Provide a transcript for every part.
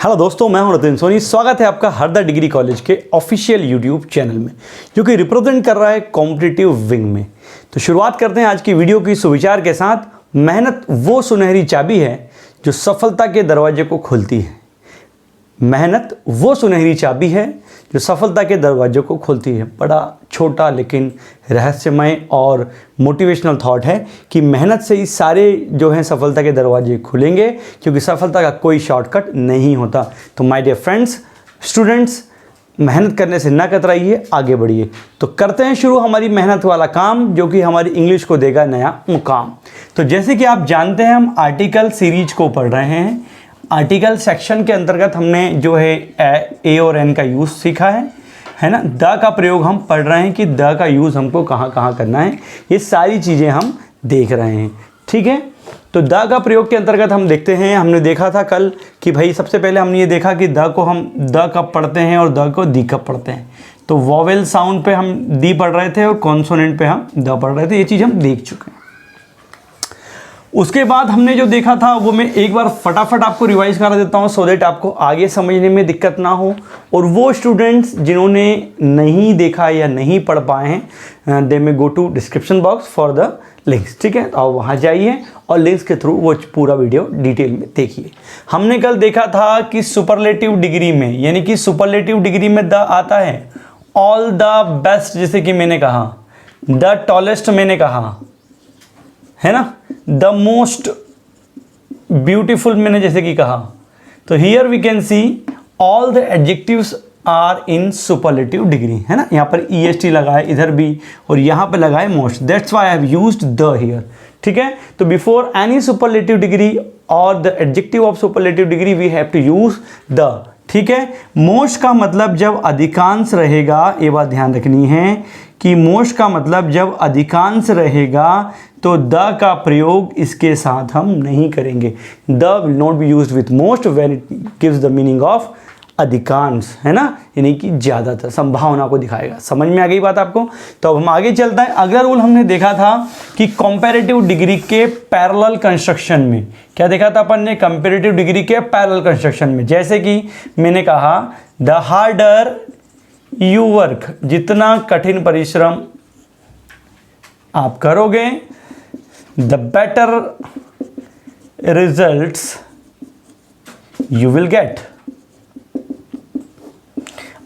Hello दोस्तों, मैं हूं रतिन सोनी। स्वागत है आपका हरदा डिग्री कॉलेज के ऑफिशियल यूट्यूब चैनल में, जो कि रिप्रेजेंट कर रहा है कॉम्पिटिटिव विंग में। तो शुरुआत करते हैं आज की वीडियो की सुविचार के साथ। मेहनत वो सुनहरी चाबी है जो सफलता के दरवाजे को खोलती है। मेहनत वो सुनहरी चाबी है जो सफलता के दरवाजे को खोलती है। बड़ा छोटा लेकिन रहस्यमय और मोटिवेशनल थॉट है कि मेहनत से ही सारे जो हैं सफलता के दरवाजे खुलेंगे, क्योंकि सफलता का कोई शॉर्टकट नहीं होता। तो माय डियर फ्रेंड्स, स्टूडेंट्स, मेहनत करने से ना कतराइए, आगे बढ़िए। तो करते हैं शुरू हमारी मेहनत वाला काम, जो कि हमारी इंग्लिश को देगा नया मुकाम। तो जैसे कि आप जानते हैं, हम आर्टिकल सीरीज को पढ़ रहे हैं। आर्टिकल सेक्शन के अंतर्गत हमने जो है ए और एन का यूज़ सीखा है ना। द का प्रयोग हम पढ़ रहे हैं कि द का यूज़ हमको कहाँ कहाँ करना है, ये सारी चीज़ें हम देख रहे हैं। ठीक है, तो द का प्रयोग के अंतर्गत हम देखते हैं। हमने देखा था कल कि भाई सबसे पहले हमने ये देखा कि द को हम द कब पढ़ते हैं और द को दी कब पढ़ते हैं। तो वॉवेल साउंड पे हम दी पढ़ रहे थे और कॉन्सोनेंट पे हम द पढ़ रहे थे। ये चीज़ हम देख चुके हैं। उसके बाद हमने जो देखा था वो मैं एक बार फटाफट आपको रिवाइज करा देता हूँ, सो दैट आपको आगे समझने में दिक्कत ना हो। और वो स्टूडेंट्स जिन्होंने नहीं देखा या नहीं पढ़ पाए हैं, they may go to description box for the links. ठीक है, तो आप वहाँ जाइए और लिंक्स के थ्रू वो पूरा वीडियो डिटेल में देखिए। हमने कल देखा था कि सुपरलेटिव डिग्री में, यानी कि सुपरलेटिव डिग्री में द आता है ऑल द बेस्ट, जैसे कि मैंने कहा, द टॉलेस्ट मैंने कहा, है ना, द मोस्ट ब्यूटीफुल मैंने जैसे कि कहा। तो here we can see all the adjectives are in superlative degree, है ना। यहाँ पर EST लगा है इधर भी और यहाँ पे लगा है most, that's why I have used the here. ठीक है, तो बिफोर एनी सुपरलेटिव डिग्री और the adjective of superlative degree we have to use the. ठीक है, मोस्ट का मतलब जब अधिकांश रहेगा, ये बात ध्यान रखनी है कि मोस्ट का मतलब जब अधिकांश रहेगा तो द का प्रयोग इसके साथ हम नहीं करेंगे। The will not be used with most when it gives the meaning of अधिकांश, है ना, यानी कि ज़्यादातर, संभावना को दिखाएगा। समझ में आ गई बात आपको। तो अब हम आगे चलते हैं। अगला रूल हमने देखा था कि कंपैरेटिव डिग्री के पैरेलल कंस्ट्रक्शन में, क्या देखा था अपन ने, कंपैरेटिव डिग्री के पैरेलल कंस्ट्रक्शन में। जैसे कि मैंने कहा द हार्डर यू वर्क, जितना कठिन परिश्रम आप करोगे, the better results you will get.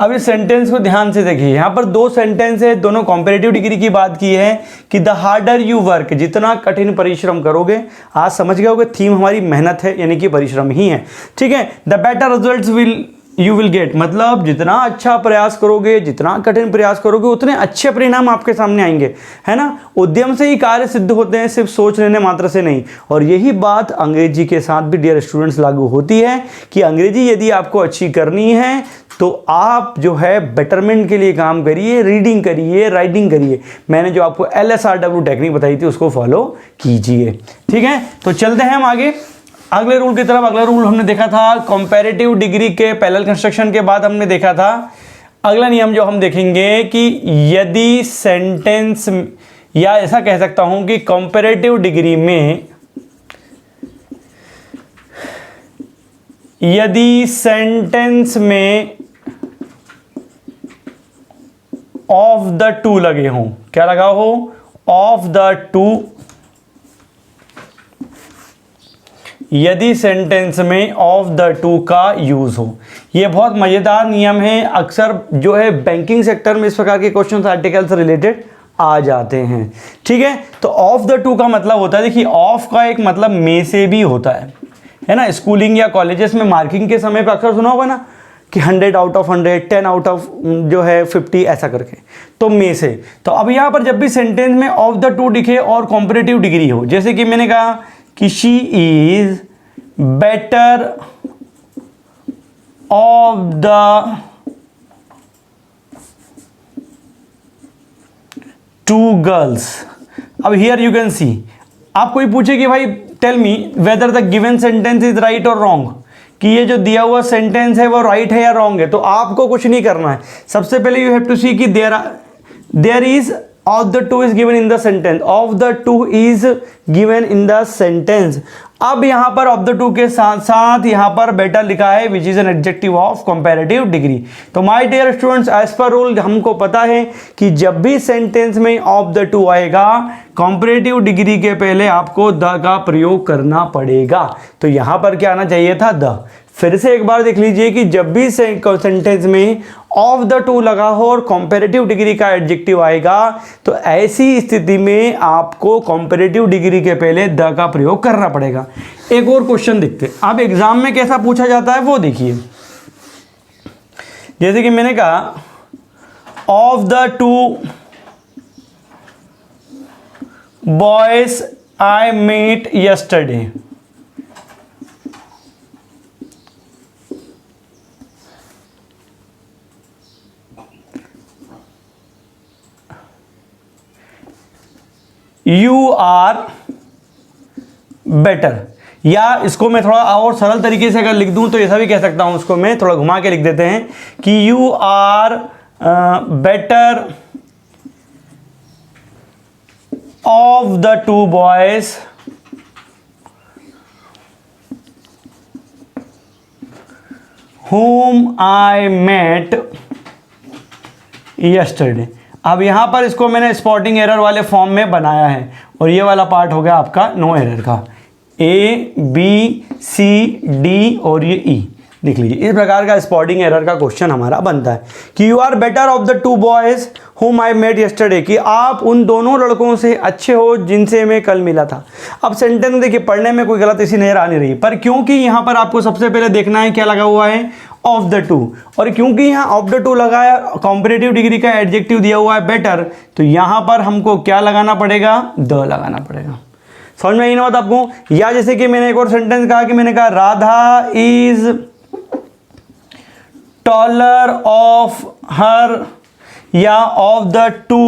अब इस सेंटेंस को ध्यान से देखिए। यहां पर दो सेंटेंस है, दोनों कंपैरेटिव डिग्री की बात की है कि द हार्डर यू वर्क, जितना कठिन परिश्रम करोगे। आज समझ गए होगे थीम हमारी मेहनत है, यानी कि परिश्रम ही है। ठीक है, the better results you will get, मतलब जितना अच्छा प्रयास करोगे, जितना कठिन प्रयास करोगे, उतने अच्छे परिणाम आपके सामने आएंगे, है ना। उद्यम से ही कार्य सिद्ध होते हैं, सिर्फ सोच लेने मात्र से नहीं। और यही बात अंग्रेजी के साथ भी डियर स्टूडेंट्स लागू होती है कि अंग्रेजी यदि आपको अच्छी करनी है तो आप जो है बेटरमेंट के लिए काम करिए, रीडिंग करिए, राइटिंग करिए। मैंने जो आपको LSRW टेक्निक बताई थी उसको फॉलो कीजिए। ठीक है, तो चलते हैं हम आगे अगले रूल की तरफ। अगला रूल हमने देखा था कंपैरेटिव डिग्री के पैरेलल कंस्ट्रक्शन के बाद हमने देखा था अगला नियम जो हम देखेंगे कि यदि सेंटेंस, या ऐसा कह सकता हूं कि कंपैरेटिव डिग्री में यदि सेंटेंस में ऑफ द टू लगे हों, क्या लगा हो, ऑफ द टू, यदि सेंटेंस में ऑफ द टू का यूज हो। यह बहुत मजेदार नियम है। अक्सर जो है बैंकिंग सेक्टर में इस प्रकार के क्वेश्चन आर्टिकल से रिलेटेड आ जाते हैं। ठीक है, तो ऑफ द टू का मतलब होता है, देखिए ऑफ का एक मतलब में से भी होता है ना। स्कूलिंग या कॉलेजेस में मार्किंग के समय पर अक्सर सुना होगा ना कि 100 आउट ऑफ 100, 10 आउट ऑफ जो है 50, ऐसा करके, तो में से। तो अब यहाँ पर जब भी सेंटेंस में ऑफ द टू दिखे और कॉम्पिटिटिव डिग्री हो, जैसे कि मैंने कहा कि she is better of the two girls. अब हियर यू कैन सी, आप कोई पूछे कि भाई tell me whether the given sentence is right और रॉन्ग, कि ये जो दिया हुआ सेंटेंस है वो राइट है या रॉन्ग है, तो आपको कुछ नहीं करना है। सबसे पहले यू हैव टू सी कि there is of the two is given in the sentence, of the two is given in the sentence. अब यहां पर ऑफ द टू के साथ साथ यहां पर बेटर लिखा है which is an adjective of comparative degree. तो my dear students, as per rule हमको पता है कि जब भी सेंटेंस में ऑफ द टू आएगा कंपैरेटिव डिग्री के पहले आपको द का प्रयोग करना पड़ेगा। तो यहां पर क्या आना चाहिए था, द। फिर से एक बार देख लीजिए कि जब भी सेंटेंस में ऑफ द टू लगा हो और कंपैरेटिव डिग्री का एडजेक्टिव आएगा तो ऐसी स्थिति में आपको कंपैरेटिव डिग्री के पहले द का प्रयोग करना पड़ेगा। एक और क्वेश्चन देखते हैं, अब एग्जाम में कैसा पूछा जाता है वो देखिए। जैसे कि मैंने कहा of the two boys I met yesterday, you are better, या इसको मैं थोड़ा और सरल तरीके से अगर लिख दूं तो ऐसा भी कह सकता हूं, उसको मैं थोड़ा घुमा के लिख देते हैं कि you are better of the two boys whom I met yesterday। अब यहां पर इसको मैंने स्पॉटिंग एरर वाले फॉर्म में बनाया है और ये वाला पार्ट हो गया आपका नो एरर का, ए बी सी डी और ये ई लिख लीजिए। इस प्रकार का स्पॉटिंग एरर का क्वेश्चन हमारा बनता है कि you are better of the two boys whom I met yesterday, कि आप उन दोनों लड़कों से अच्छे हो जिनसे मैं कल मिला था। अब सेंटेंस देखिए, पढ़ने में कोई गलत इसी नजर आ नहीं रही, पर क्योंकि यहां पर आपको सबसे पहले देखना है क्या लगा हुआ है, ऑफ द टू, और क्योंकि यहाँ ऑफ द टू लगा है, कंपैरेटिव डिग्री का एडजेक्टिव दिया हुआ है बेटर, तो यहां पर हमको क्या लगाना पड़ेगा, द लगाना पड़ेगा। समझ में आई ना बात आपको। या जैसे कि मैंने एक और सेंटेंस कहा कि मैंने कहा Radha is taller of her, या ऑफ द टू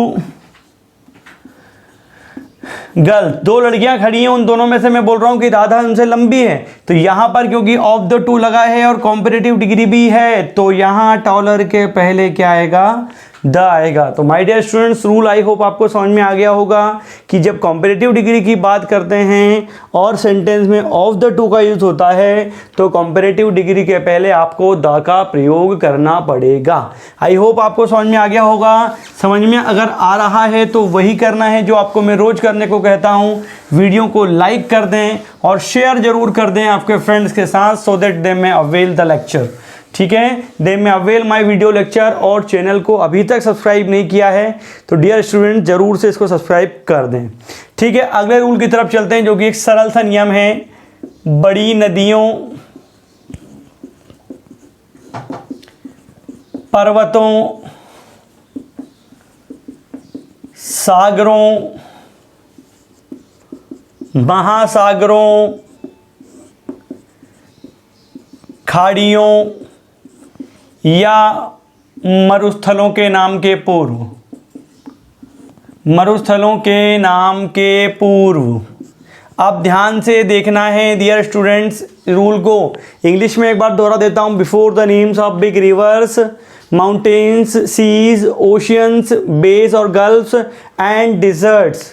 गर्ल, दो लड़कियां खड़ी हैं, उन दोनों में से मैं बोल रहा हूं कि राधा उनसे लंबी है, तो यहां पर क्योंकि ऑफ द टू लगा है और कंपैरेटिव डिग्री भी है तो यहां टॉलर के पहले क्या आएगा, द आएगा। तो my dear students, rule I hope आपको समझ में आ गया होगा कि जब कंपैरेटिव डिग्री की बात करते हैं और सेंटेंस में ऑफ द टू का यूज होता है तो कंपैरेटिव डिग्री के पहले आपको द का प्रयोग करना पड़ेगा। आई होप आपको समझ में आ गया होगा। समझ में अगर आ रहा है तो वही करना है जो आपको मैं रोज करने को कहता हूँ। वीडियो को लाइक कर दें और शेयर जरूर कर दें आपके फ्रेंड्स के साथ, so that they may avail the lecture. ठीक है, दे में अवेल माई वीडियो लेक्चर। और चैनल को अभी तक सब्सक्राइब नहीं किया है तो डियर स्टूडेंट जरूर से इसको सब्सक्राइब कर दें। ठीक है, अगले रूल की तरफ चलते हैं जो कि एक सरल सा नियम है। बड़ी नदियों, पर्वतों, सागरों, महासागरों, खाड़ियों या मरुस्थलों के नाम के पूर्व, मरुस्थलों के नाम के पूर्व। अब ध्यान से देखना है डियर स्टूडेंट्स रूल को। इंग्लिश में एक बार दोहरा देता हूँ। Before the names of big rivers, mountains, seas, oceans, bays और गल्फ्स एंड डिजर्ट्स,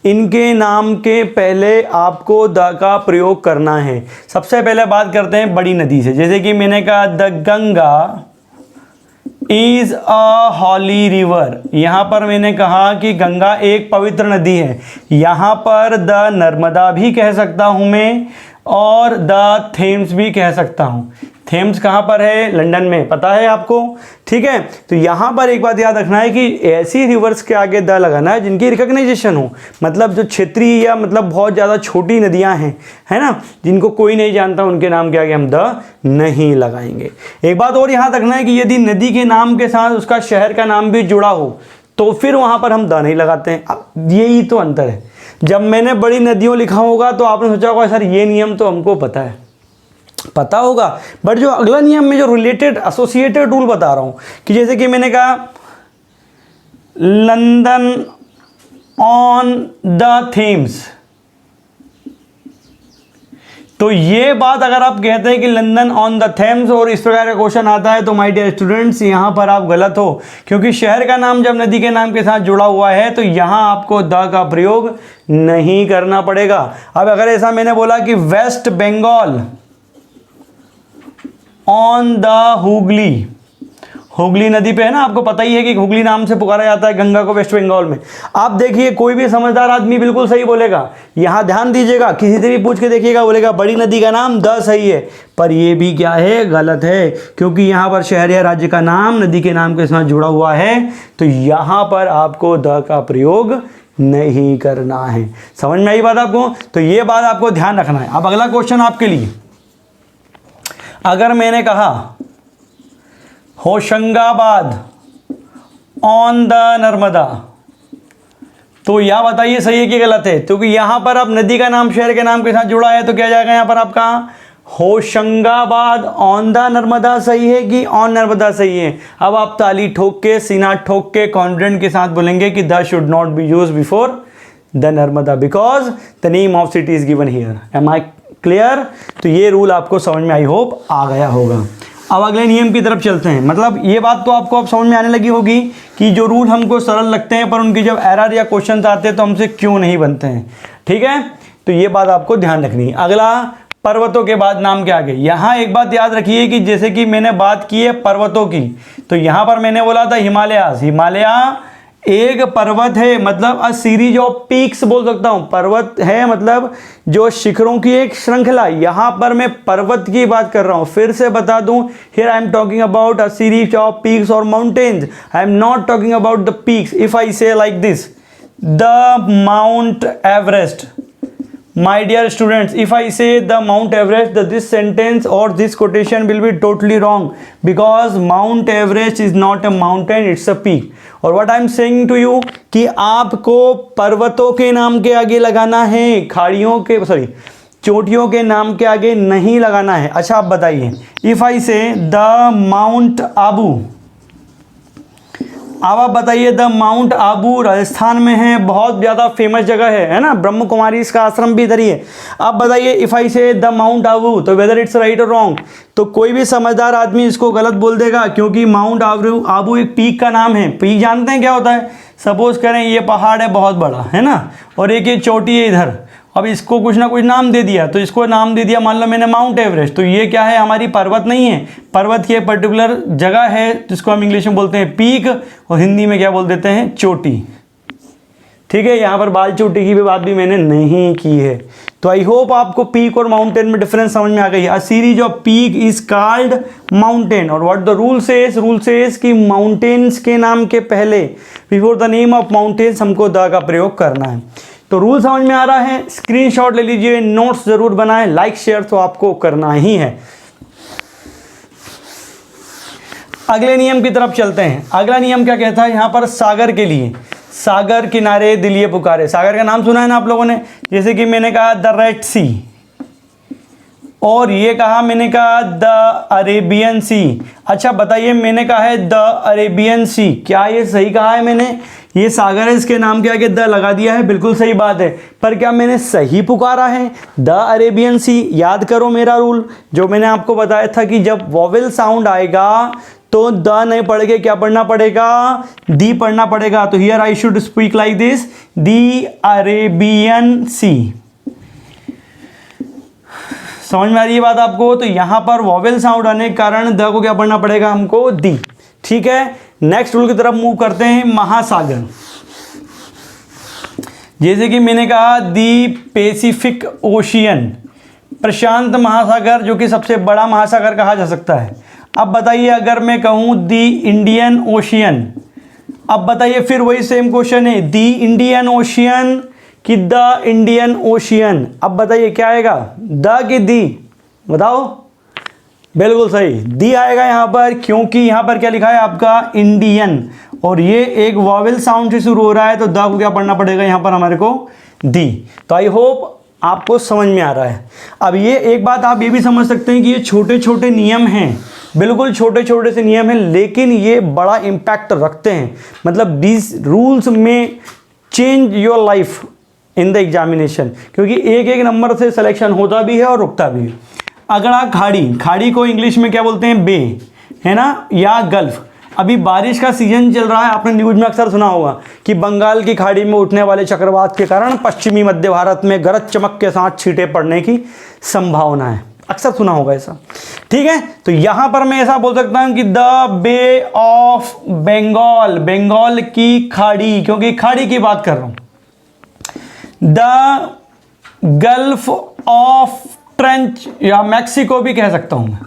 इनके नाम के पहले आपको द का प्रयोग करना है। सबसे पहले बात करते हैं बड़ी नदी से। जैसे कि मैंने कहा the Ganga is a holy river, यहाँ पर मैंने कहा कि गंगा एक पवित्र नदी है। यहाँ पर द नर्मदा भी कह सकता हूँ मैं और द थेम्स भी कह सकता हूँ। थेम्स कहाँ पर है, लंदन में, पता है आपको। ठीक है, तो यहाँ पर एक बात याद रखना है कि ऐसी रिवर्स के आगे द लगाना है जिनकी रिकग्नाइजेशन हो, मतलब जो क्षेत्रीय या मतलब बहुत ज़्यादा छोटी नदियाँ हैं, है ना, जिनको कोई नहीं जानता, उनके नाम के आगे हम द नहीं लगाएंगे। एक बात और यहाँ रखना है कि यदि नदी के नाम के साथ उसका शहर का नाम भी जुड़ा हो तो फिर वहाँ पर हम द नहीं लगाते हैं। अब यही तो अंतर है। जब मैंने बड़ी नदियों लिखा होगा तो आपने सोचा होगा सर ये नियम तो हमको पता है, पता होगा, बट जो अगला नियम में जो रिलेटेड एसोसिएटेड रूल बता रहा हूं कि जैसे कि मैंने कहा लंदन ऑन द थेम्स, तो ये बात अगर आप कहते हैं कि लंदन ऑन द थेम्स और इस प्रकार का क्वेश्चन आता है तो माय डियर स्टूडेंट्स यहाँ पर आप गलत हो, क्योंकि शहर का नाम जब नदी के नाम के साथ जुड़ा हुआ है तो यहाँ आपको द का प्रयोग नहीं करना पड़ेगा। अब अगर ऐसा मैंने बोला कि वेस्ट बंगाल ऑन द हुगली, हुगली नदी पे है ना, आपको पता ही है कि हुगली नाम से पुकारा जाता है गंगा को वेस्ट बंगाल में। आप देखिए कोई भी समझदार आदमी बिल्कुल सही बोलेगा। यहाँ ध्यान दीजिएगा, किसी से भी पूछ के देखिएगा, बोलेगा बड़ी नदी का नाम द सही है, पर ये भी क्या है, गलत है, क्योंकि यहाँ पर शहर या राज्य का नाम नदी के नाम के साथ जुड़ा हुआ है, तो यहाँ पर आपको द का प्रयोग नहीं करना है। समझ में आई बात आपको? तो ये बात आपको ध्यान रखना है। अब अगला क्वेश्चन आपके लिए, अगर मैंने कहा होशंगाबाद ऑन द नर्मदा, तो यह बताइए सही है कि गलत है? क्योंकि यहां पर अब नदी का नाम शहर के नाम के साथ जुड़ा है, तो क्या जाएगा यहां पर आपका होशंगाबाद ऑन द नर्मदा सही है कि ऑन नर्मदा सही है? अब आप ताली ठोक के, सीना ठोक के, कॉन्फिडेंट के साथ बोलेंगे कि the should not be used before the Narmada because the name of city is given here. Am I clear? तो ये रूल आपको समझ में आई होप आ गया होगा। अब अगले नियम की तरफ चलते हैं। मतलब ये बात तो आपको अब समझ में आने लगी होगी कि जो रूल हमको सरल लगते हैं पर उनकी जब एरर या क्वेश्चन आते हैं तो हमसे क्यों नहीं बनते हैं। ठीक है, तो ये बात आपको ध्यान रखनी है। अगला, पर्वतों के बाद नाम के आगे, यहाँ एक बात याद रखिए कि जैसे कि मैंने बात की है पर्वतों की, तो यहाँ पर मैंने बोला था हिमालयास, हिमालय एक पर्वत है, मतलब अ सीरीज ऑफ पीक्स बोल सकता हूँ। पर्वत है मतलब जो शिखरों की एक श्रृंखला। यहाँ पर मैं पर्वत की बात कर रहा हूँ। फिर से बता दूँ, here I am talking about a series of peaks और mountains, I am not talking about the peaks. If I say like this, the Mount Everest, my dear students, if I say the Mount Everest, this sentence or this quotation will be totally wrong, because Mount Everest is not a mountain, it's a peak. और what I am saying to you कि आपको पर्वतों के नाम के आगे लगाना है, खाड़ियों के चोटियों के नाम के आगे नहीं लगाना है। अच्छा आप बताइए, if I say the Mount Abu, अब आप बताइए द माउंट आबू राजस्थान में है, बहुत ज़्यादा फेमस जगह है ना, ब्रह्म कुमारी इसका आश्रम भी इधर ही है। आप बताइए इफ़ आई से द माउंट आबू, तो वेदर इट्स राइट और रॉन्ग? तो कोई भी समझदार आदमी इसको गलत बोल देगा, क्योंकि माउंट आबू एक पीक का नाम है। पीक जानते हैं क्या होता है? सपोज करें ये पहाड़ है बहुत बड़ा, है ना, और एक ये चोटी है इधर, अब इसको कुछ ना कुछ नाम दे दिया, तो इसको नाम दे दिया मान लो मैंने माउंट एवरेस्ट। तो ये क्या है, हमारी पर्वत नहीं है, पर्वत की एक पर्टिकुलर जगह है जिसको हम इंग्लिश में बोलते हैं पीक, और हिंदी में क्या बोल देते हैं, चोटी। ठीक है, यहाँ पर बाल चोटी की भी बात भी मैंने नहीं की है। तो आई होप आपको पीक और माउंटेन में डिफरेंस समझ में आ गई है। अ series off peak is called mountain, और व्हाट द रूल सेज कि माउंटेन्स के नाम के पहले before the name of mountains हमको द का प्रयोग करना है। तो रूल समझ में आ रहा है? स्क्रीनशॉट ले लीजिए, नोट्स जरूर बनाएं, लाइक शेयर तो आपको करना ही है। अगले नियम की तरफ चलते हैं। अगला नियम क्या कहता है यहाँ पर? सागर के लिए, सागर किनारे दिल ये पुकारे। सागर का नाम सुना है ना आप लोगों ने? जैसे कि मैंने कहा द रेड सी, और ये कहा मैंने कहा द अरेबियन सी। अच्छा बताइए, मैंने कहा है द अरेबियन सी, क्या ये सही कहा है मैंने? ये सागर है, इसके नाम के आगे द लगा दिया है, बिल्कुल सही बात है, पर क्या मैंने सही पुकारा है द अरेबियन सी? याद करो मेरा रूल जो मैंने आपको बताया था कि जब वॉवेल साउंड आएगा तो द नहीं पढ़ के क्या पढ़ना पड़ेगा? दी पढ़ना पड़ेगा। तो here I should speak like this, the Arabian Sea. समझ में आ रही है बात आपको? तो यहां पर वॉवेल साउंड आने के कारण द को क्या पढ़ना पड़ेगा हमको? दी। ठीक है, नेक्स्ट रूल की तरफ मूव करते हैं। महासागर, जैसे कि मैंने कहा दी पैसिफिक ओशियन, प्रशांत महासागर जो कि सबसे बड़ा महासागर कहा जा सकता है। अब बताइए अगर मैं कहूं दी इंडियन ओशियन, अब बताइए फिर वही सेम क्वेश्चन है, दी इंडियन ओशियन कि द इंडियन ओशियन? अब बताइए क्या आएगा, द कि दी? बताओ। बिल्कुल सही, दी आएगा यहाँ पर, क्योंकि यहाँ पर क्या लिखा है आपका? इंडियन, और ये एक वॉवेल साउंड से शुरू हो रहा है, तो द को क्या पढ़ना पड़ेगा यहाँ पर हमारे को? दी। तो आई होप आपको समझ में आ रहा है। अब ये एक बात आप ये भी समझ सकते हैं कि ये छोटे छोटे नियम हैं, बिल्कुल छोटे छोटे से नियम हैं, लेकिन ये बड़ा इम्पैक्ट रखते हैं। मतलब दीज रूल्स में change your life in the examination, क्योंकि एक एक नंबर से सिलेक्शन होता भी है और रुकता भी है। अगला खाड़ी, खाड़ी को इंग्लिश में क्या बोलते हैं? बे, है ना, या गल्फ। अभी बारिश का सीजन चल रहा है, आपने न्यूज में अक्सर सुना होगा कि बंगाल की खाड़ी में उठने वाले चक्रवात के कारण पश्चिमी मध्य भारत में गरज चमक के साथ छींटे पड़ने की संभावना है, अक्सर सुना होगा ऐसा। ठीक है, तो यहां पर मैं ऐसा बोल सकता हूं कि the bay of Bengal, Bengal की खाड़ी, क्योंकि खाड़ी की बात कर रहा हूं। द गल्फ ऑफ ट्रेंच, या मैक्सिको भी कह सकता हूं मैं,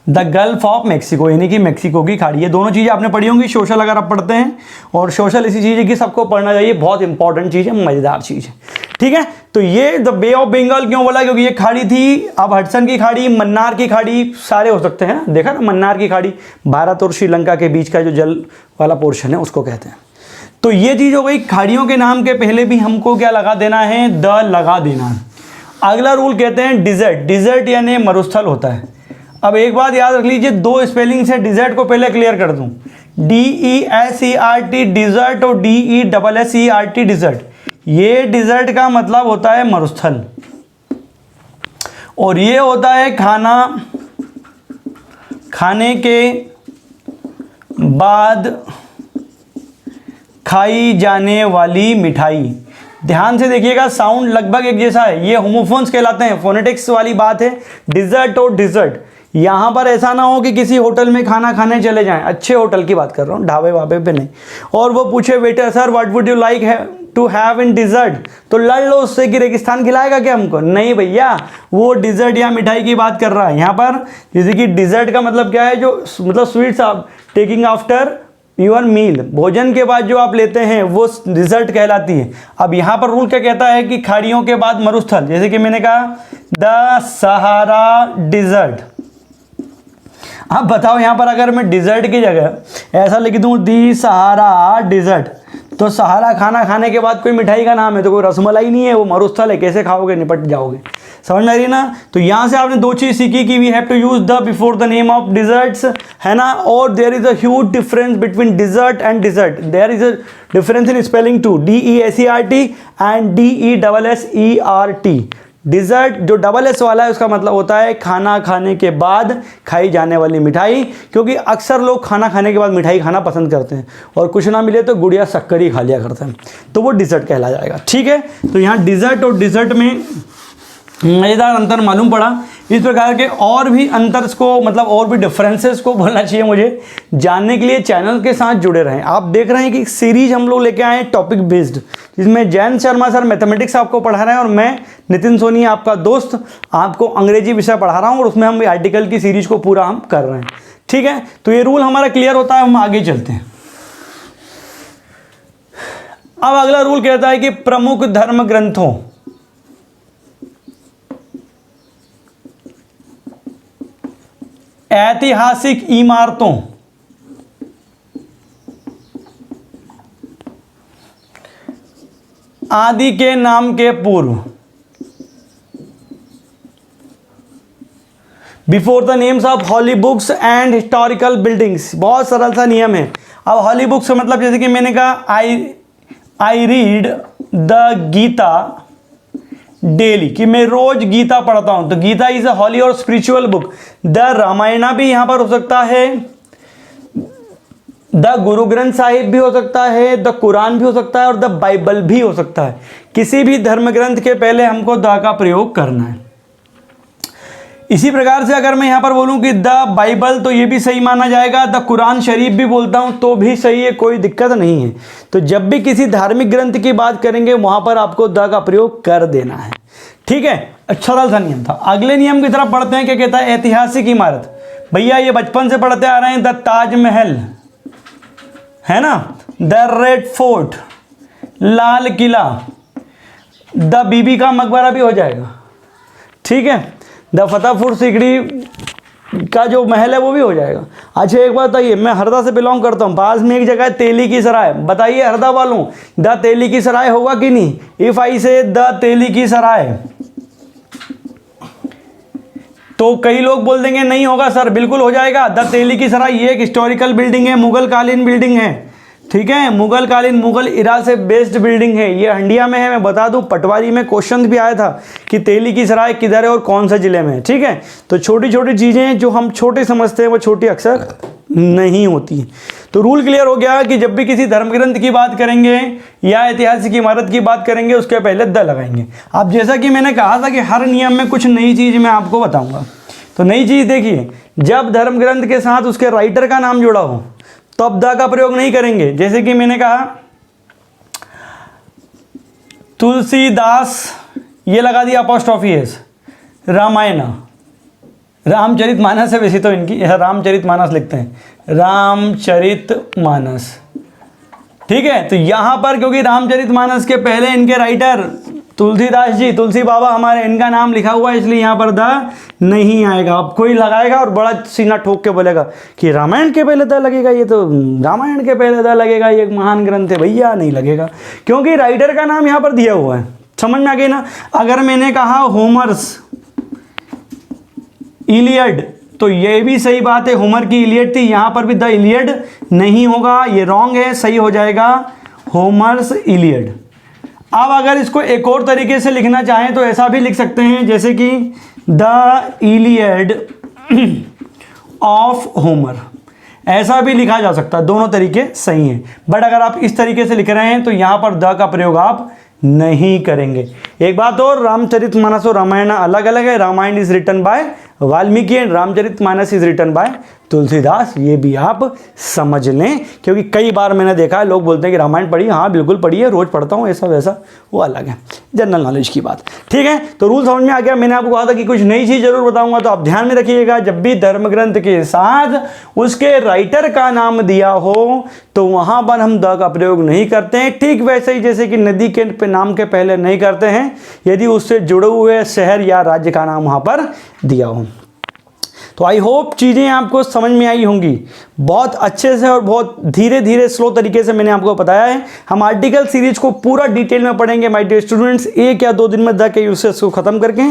द गल्फ ऑफ मैक्सिको, यानी कि मैक्सिको की खाड़ी। ये दोनों चीज़ें आपने पढ़ी होंगी सोशल, अगर आप पढ़ते हैं, और सोशल इसी चीज़ की सबको पढ़ना चाहिए, बहुत इंपॉर्टेंट चीज़ है, मज़ेदार चीज़ है। ठीक है, तो ये द बे ऑफ बंगाल क्यों बोला? क्योंकि ये खाड़ी थी। अब हडसन की खाड़ी, मन्नार की खाड़ी, सारे हो सकते हैं, देखा ना, मन्नार की खाड़ी भारत और श्रीलंका के बीच का जो जल वाला पोर्शन है उसको कहते हैं। तो ये चीज़ हो गई। खाड़ियों के नाम के पहले भी हमको क्या लगा देना है? द लगा देना है। अगला रूल कहते हैं डिजर्ट, डिजर्ट यानी मरुस्थल होता है। अब एक बात याद रख लीजिए, दो स्पेलिंग से डिजर्ट को पहले क्लियर कर दूं, DESERT डिजर्ट और DESSERT डिजर्ट। ये डिजर्ट का मतलब होता है मरुस्थल, और ये होता है खाना खाने के बाद खाई जाने वाली मिठाई। ध्यान से देखिएगा, साउंड लगभग एक जैसा है, ये होमोफोन्स कहलाते हैं, फोनेटिक्स वाली बात है। डिजर्ट और डिजर्ट, यहाँ पर ऐसा ना हो कि किसी होटल में खाना खाने चले जाएं, अच्छे होटल की बात कर रहा हूँ, ढाबे वाबे पे नहीं, और वो पूछे waiter sir what would you like to have in dessert, तो लड़ लो उससे कि रेगिस्तान खिलाएगा क्या हमको? नहीं भैया, वो डिजर्ट या मिठाई की बात कर रहा है यहाँ पर। जैसे कि डिजर्ट का मतलब क्या है? जो मतलब स्वीट्स आप टेकिंग आफ्टर योर मील, भोजन के बाद जो आप लेते हैं वो डिजर्ट कहलाती है। अब यहाँ पर रूल क्या कहता है कि खाड़ियों के बाद मरुस्थल, जैसे कि मैंने कहा द सहारा डिजर्ट। अब बताओ यहाँ पर अगर मैं डिजर्ट की जगह ऐसा लिख दूँ दी सहारा डिजर्ट, तो सहारा खाना खाने के बाद कोई मिठाई का नाम है, तो कोई रसमलाई नहीं है, वो मरुस्थल है, कैसे खाओगे? निपट जाओगे। समझ में आ रही ना? तो यहाँ से आपने दो चीज़ सीखी कि we have to use the before the name of deserts, है ना, और there is a huge difference between desert and dessert. There is a difference in spelling too, DESERT and DESSERT। Dessert जो डबल एस वाला है उसका मतलब होता है खाना खाने के बाद खाई जाने वाली मिठाई, क्योंकि अक्सर लोग खाना खाने के बाद मिठाई खाना पसंद करते हैं, और कुछ ना मिले तो गुड़िया शक्कर ही खा लिया करते हैं, तो वो डिजर्ट कहला जाएगा। ठीक है, तो यहाँ डिजर्ट और डिजर्ट में मज़ेदार अंतर मालूम पड़ा। इस प्रकार के और भी अंतर को, मतलब और भी डिफरेंसेस को बोलना चाहिए मुझे, जानने के लिए चैनल के साथ जुड़े रहें। आप देख रहे हैं कि सीरीज हम लोग लेके आए हैं टॉपिक बेस्ड, जिसमें जयंत शर्मा सर मैथमेटिक्स आपको पढ़ा रहे हैं, और मैं नितिन सोनी आपका दोस्त आपको अंग्रेजी विषय पढ़ा रहा हूँ, और उसमें हम आर्टिकल की सीरीज को पूरा हम कर रहे हैं। ठीक है, तो ये रूल हमारा क्लियर होता है, हम आगे चलते हैं। अब अगला रूल कहता है कि प्रमुख धर्म ग्रंथों, ऐतिहासिक इमारतों, आदि के नाम के पूर्व, before the names of holy books and historical buildings. बहुत सरल सा नियम है। अब हॉली बुक्स का मतलब, जैसे कि मैंने कहा I read the Gita daily, कि मैं रोज गीता पढ़ता हूं, तो गीता इज अ हॉली और स्पिरिचुअल बुक। द रामायणा भी यहां पर हो सकता है, द गुरु ग्रंथ साहिब भी हो सकता है, द कुरान भी हो सकता है, और द बाइबल भी हो सकता है। किसी भी धर्म ग्रंथ के पहले हमको द का प्रयोग करना है। इसी प्रकार से अगर मैं यहां पर बोलूं कि द बाइबल, तो ये भी सही माना जाएगा। द कुरान शरीफ भी बोलता हूं तो भी सही है, कोई दिक्कत नहीं है। तो जब भी किसी धार्मिक ग्रंथ की बात करेंगे वहां पर आपको द का प्रयोग कर देना है। ठीक है, अच्छा सरल सा नियम था। अगले नियम की तरफ पढ़ते हैं, क्या कहता है? ऐतिहासिक इमारत। भैया ये बचपन से पढ़ते आ रहे हैं, द ताजमहल, है ना, the Red Fort, Lal Qila, the Bibi ka Maqbara भी हो जाएगा। ठीक है, द फतेहपुर सीकरी का जो महल है वो भी हो जाएगा। अच्छा एक बात बताइए, मैं हरदा से बिलोंग करता हूँ, पास में एक जगह है तेली की सराय, बताइए हरदा वालों द तेली की सराय होगा कि नहीं? इफ आई से द तेली की सराय, तो कई लोग बोल देंगे नहीं होगा सर, बिल्कुल हो जाएगा। द तेली की सराय ये एक हिस्टोरिकल बिल्डिंग है, मुगल कालीन बिल्डिंग है। ठीक है। मुगल कालीन, मुगल इरा से बेस्ड बिल्डिंग है। ये हंडिया में है। मैं बता दूं, पटवारी में क्वेश्चन भी आया था कि तेली की सराय किधर है और कौन से जिले में है। ठीक है, तो छोटी छोटी चीज़ें जो हम छोटे समझते हैं वो छोटी अक्सर नहीं होती। तो रूल क्लियर हो गया कि जब भी किसी धर्म ग्रंथ की बात करेंगे या ऐतिहासिक इमारत की बात करेंगे उसके पहले द लगाएंगे। अब जैसा कि मैंने कहा था कि हर नियम में कुछ नई चीज़ मैं आपको बताऊंगा। तो नई चीज़ देखिए, जब धर्म ग्रंथ के साथ उसके राइटर का नाम जुड़ा हो तो अब द का प्रयोग नहीं करेंगे। जैसे कि मैंने कहा तुलसीदास, ये लगा दिया अपॉस्ट्रोफी एस, रामायण, रामचरितमानस है वैसे तो इनकी, रामचरितमानस लिखते हैं, रामचरितमानस। ठीक है, तो यहाँ पर क्योंकि रामचरितमानस के पहले इनके राइटर तुलसीदास जी, तुलसी बाबा हमारे, इनका नाम लिखा हुआ है, इसलिए यहाँ पर द नहीं आएगा। अब कोई लगाएगा और बड़ा सीना ठोक के बोलेगा कि रामायण के पहले द लगेगा, ये तो रामायण के पहले द लगेगा, ये एक महान ग्रंथ है। भैया नहीं लगेगा, क्योंकि राइटर का नाम यहाँ पर दिया हुआ है। समझ में आ गई ना। अगर मैंने कहा होमर्स इलियड, तो ये भी सही बात है, होमर की इलियड थी, यहाँ पर भी द इलियड नहीं होगा, ये रॉन्ग है, सही हो जाएगा होमर्स इलियड। अब अगर इसको एक और तरीके से लिखना चाहें तो ऐसा भी लिख सकते हैं, जैसे कि द इलियड ऑफ होमर, ऐसा भी लिखा जा सकता है। दोनों तरीके सही हैं, बट अगर आप इस तरीके से लिख रहे हैं तो यहाँ पर द का प्रयोग आप नहीं करेंगे। एक बात और, रामचरितमानस और रामायण अलग अलग है। Ramayana is written by Valmiki and Ramcharitmanas is written by Tulsidas. ये भी आप समझ लें, क्योंकि कई बार मैंने देखा है लोग बोलते हैं कि रामायण पढ़ी, हाँ बिल्कुल पढ़ी है, रोज पढ़ता हूँ, ऐसा वैसा, वो अलग है, जनरल नॉलेज की बात। ठीक है, तो रूल समझ में आ गया। मैंने आपको कहा था कि कुछ नई चीज़ जरूर बताऊंगा, तो आप ध्यान में रखिएगा, जब भी धर्म ग्रंथ के साथ उसके राइटर का नाम दिया हो तो वहाँ पर हम द का प्रयोग नहीं करते हैं। ठीक वैसे ही जैसे कि नदी के नाम के पहले नहीं करते हैं यदि उससे जुड़े हुए शहर या राज्य का नाम वहाँ पर दिया हो। तो आई होप चीज़ें आपको समझ में आई होंगी। बहुत अच्छे से और बहुत धीरे धीरे स्लो तरीके से मैंने आपको बताया है। हम आर्टिकल सीरीज को पूरा डिटेल में पढ़ेंगे माय डियर स्टूडेंट्स, 1 या 2 दिन में द के यूसेज को ख़त्म करके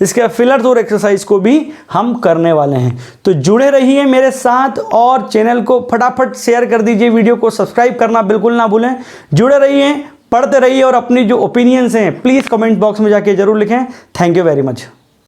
इसके फिलर्स और एक्सरसाइज को भी हम करने वाले हैं। तो जुड़े रहिए मेरे साथ और चैनल को फटाफट शेयर कर दीजिए, वीडियो को सब्सक्राइब करना बिल्कुल ना भूलें। जुड़े रहिए, पढ़ते रहिए और अपनी जो ओपिनियंस हैं प्लीज़ कमेंट बॉक्स में जाके जरूर लिखें। Thank you very much.